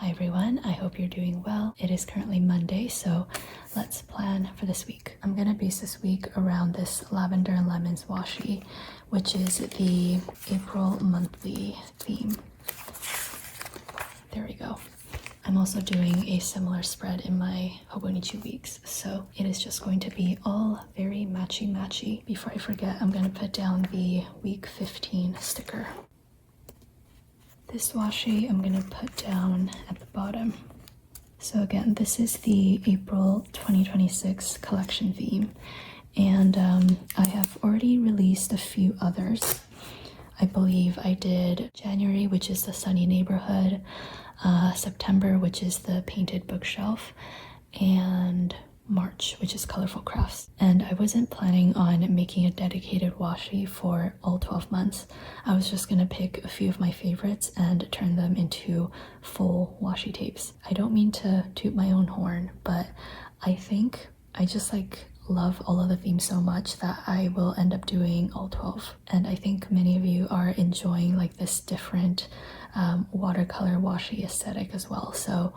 Hi everyone, I hope you're doing well. It is currently Monday, so let's plan for this week. I'm gonna base this week around this Lavender and Lemons washi, which is the April monthly theme. There we go. I'm also doing a similar spread in my Hobonichi weeks, so it is just going to be all very matchy-matchy. Before I forget, I'm gonna put down the week 15 sticker. This washi I'm going to put down at the bottom. So again, this is the April 2026 collection theme, and I have already released a few others. I believe I did January, which is the sunny neighborhood, September, which is the painted bookshelf, and March, which is colorful crafts. And I wasn't planning on making a dedicated washi for all 12 months. I was just gonna pick a few of my favorites and turn them into full washi tapes. I don't mean to toot my own horn, but I think I just love all of the themes so much that I will end up doing all 12. And I think many of you are enjoying this different watercolor washi aesthetic as well. So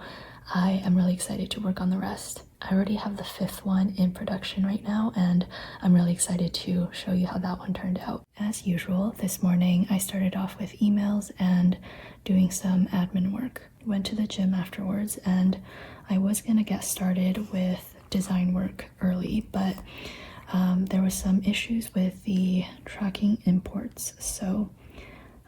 I am really excited to work on the rest. I already have the 5th one in production right now, and I'm really excited to show you how that one turned out. As usual, this morning I started off with emails and doing some admin work. Went to the gym afterwards, and I was gonna get started with design work early, but there was some issues with the tracking imports, so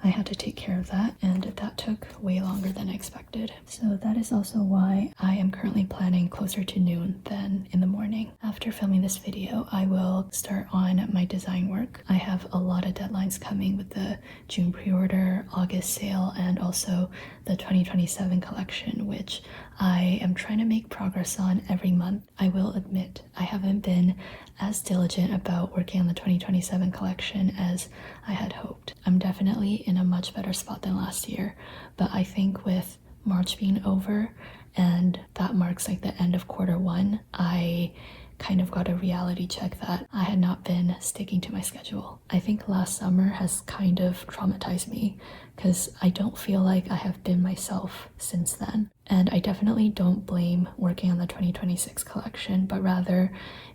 I had to take care of that, and that took way longer than I expected. So that is also why I am currently planning closer to noon than in the morning. After filming this video, I will start on my design work. I have a lot of deadlines coming with the June pre-order, August sale, and also the 2027 collection, which I am trying to make progress on every month. I will admit I haven't been as diligent about working on the 2027 collection as I had hoped. I'm definitely in a much better spot than last year, but I think with March being over and that marks the end of Q1, I kind of got a reality check that I had not been sticking to my schedule. I think last summer has kind of traumatized me because I don't feel like I have been myself since then. And I definitely don't blame working on the 2026 collection, but rather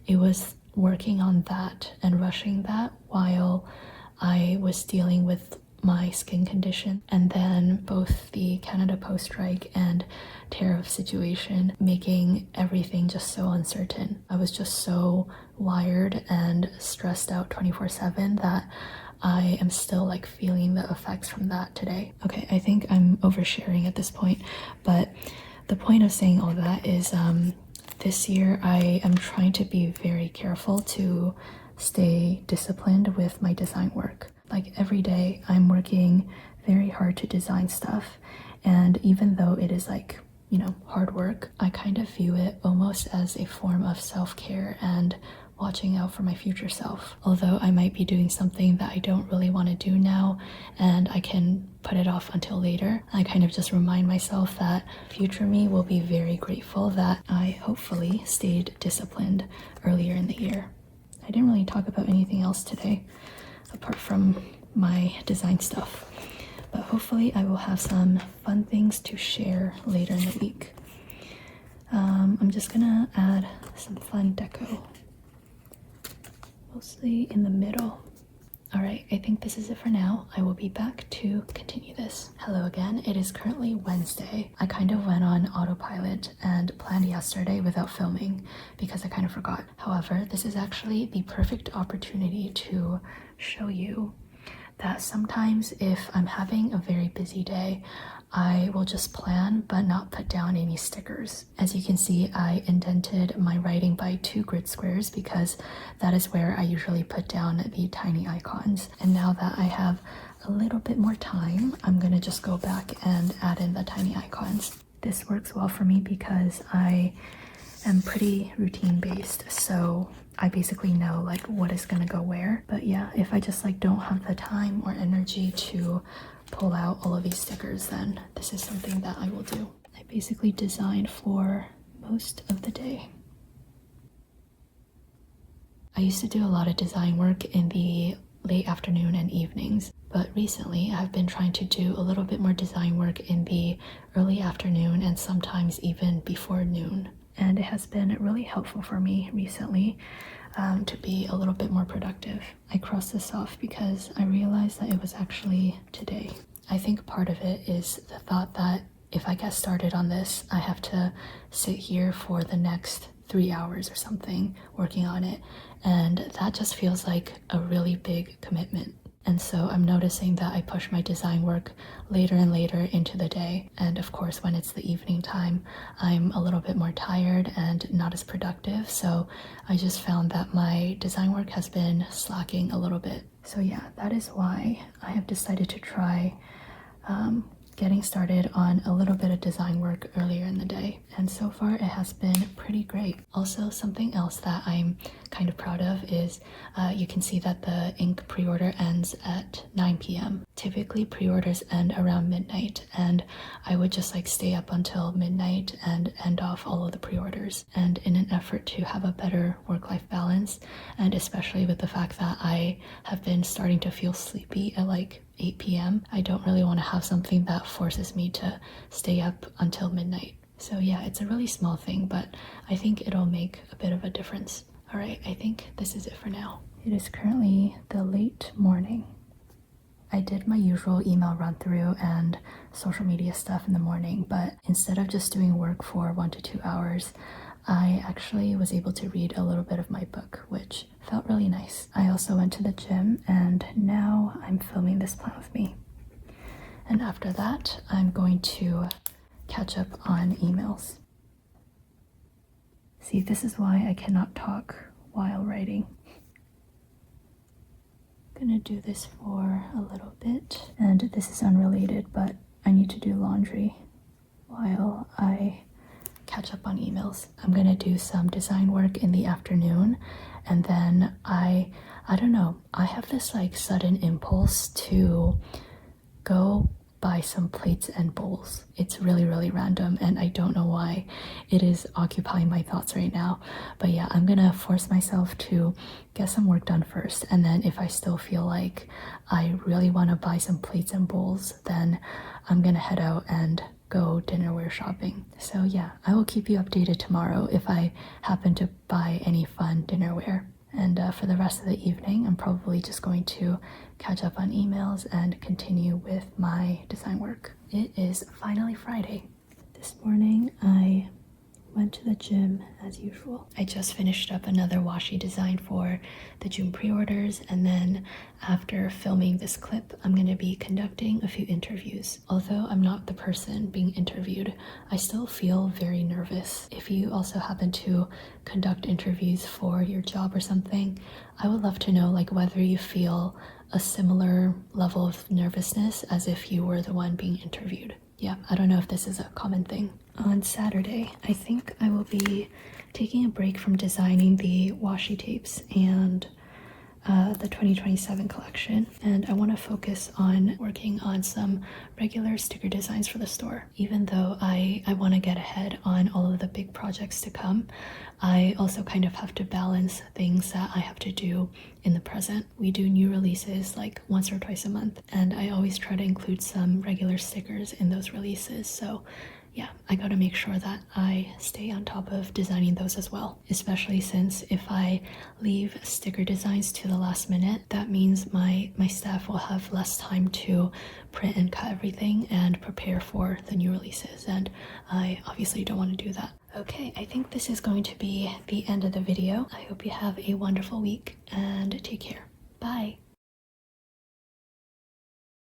it was working on that and rushing that while I was dealing with my skin condition, and then both the Canada Post strike and tariff situation making everything just so uncertain. I was just so wired and stressed out 24/7 that I am still feeling the effects from that today. Okay, I think I'm oversharing at this point, but the point of saying all that is this year I am trying to be very careful to stay disciplined with my design work. Every day I'm working very hard to design stuff, and even though it is hard work, I kind of view it almost as a form of self-care and watching out for my future self. Although I might be doing something that I don't really want to do now and I can put it off until later, I kind of just remind myself that future me will be very grateful that I hopefully stayed disciplined earlier in the year. I didn't really talk about anything else today apart from my design stuff, but hopefully I will have some fun things to share later in the week. I'm just gonna add some fun deco, mostly in the middle. Alright, I think this is it for now. I will be back to continue this. Hello again, it is currently Wednesday. I kind of went on autopilot and planned yesterday without filming because I kind of forgot. However, this is actually the perfect opportunity to show you that sometimes if I'm having a very busy day, I will just plan but not put down any stickers. As you can see, I indented my writing by 2 grid squares because that is where I usually put down the tiny icons. And now that I have a little bit more time, I'm gonna just go back and add in the tiny icons. This works well for me because I am pretty routine based, so I basically know what is gonna go where. But yeah, if I just don't have the time or energy to pull out all of these stickers, then this is something that I will do. I basically designed for most of the day. I used to do a lot of design work in the late afternoon and evenings, but recently I've been trying to do a little bit more design work in the early afternoon and sometimes even before noon. And it has been really helpful for me recently to be a little bit more productive. I crossed this off because I realized that it was actually today. I think part of it is the thought that if I get started on this, I have to sit here for the next 3 hours or something working on it, and that just feels like a really big commitment. And so I'm noticing that I push my design work later and later into the day, and of course when it's the evening time I'm a little bit more tired and not as productive, so I just found that my design work has been slacking a little bit. So yeah, that is why I have decided to try getting started on a little bit of design work earlier in the day, and so far it has been pretty great. Also, something else that I'm kind of proud of is you can see that the ink pre-order ends at 9 p.m. Typically pre-orders end around midnight, and I would just like stay up until midnight and end off all of the pre-orders. And in an effort to have a better work-life balance, and especially with the fact that I have been starting to feel sleepy at like 8 p.m. I don't really want to have something that forces me to stay up until midnight. So yeah, it's a really small thing, but I think it'll make a bit of a difference. All right, I think this is it for now. It is currently the late morning. I did my usual email run through and social media stuff in the morning, but instead of just doing work for 1 to 2 hours, I actually was able to read a little bit of my book, which felt really nice. I also went to the gym, and now I'm filming this plan with me. And after that, I'm going to catch up on emails. See, this is why I cannot talk while writing. I'm gonna do this for a little bit, and this is unrelated, but I need to do laundry while I catch up on emails. I'm gonna do some design work in the afternoon, and then I don't know, I have this like sudden impulse to go buy some plates and bowls. It's really, really random, and I don't know why it is occupying my thoughts right now. But yeah, I'm gonna force myself to get some work done first, and then if I still feel like I really want to buy some plates and bowls, then I'm gonna head out and go dinnerware shopping. So yeah, I will keep you updated tomorrow if I happen to buy any fun dinnerware. And for the rest of the evening, I'm probably just going to catch up on emails and continue with my design work. It is finally Friday. This morning, I went to the gym as usual. I just finished up another washi design for the June pre-orders, and then after filming this clip, I'm going to be conducting a few interviews. Although I'm not the person being interviewed, I still feel very nervous. If you also happen to conduct interviews for your job or something, I would love to know like whether you feel a similar level of nervousness as if you were the one being interviewed. Yeah, I don't know if this is a common thing. On Saturday, I think I will be taking a break from designing the washi tapes and the 2027 collection, and I want to focus on working on some regular sticker designs for the store. Even though I want to get ahead on all of the big projects to come, I also kind of have to balance things that I have to do in the present. We do new releases like once or twice a month, and I always try to include some regular stickers in those releases, so yeah, I gotta make sure that I stay on top of designing those as well, especially since if I leave sticker designs to the last minute, that means my staff will have less time to print and cut everything and prepare for the new releases, and I obviously don't want to do that. Okay, I think this is going to be the end of the video. I hope you have a wonderful week and take care. Bye!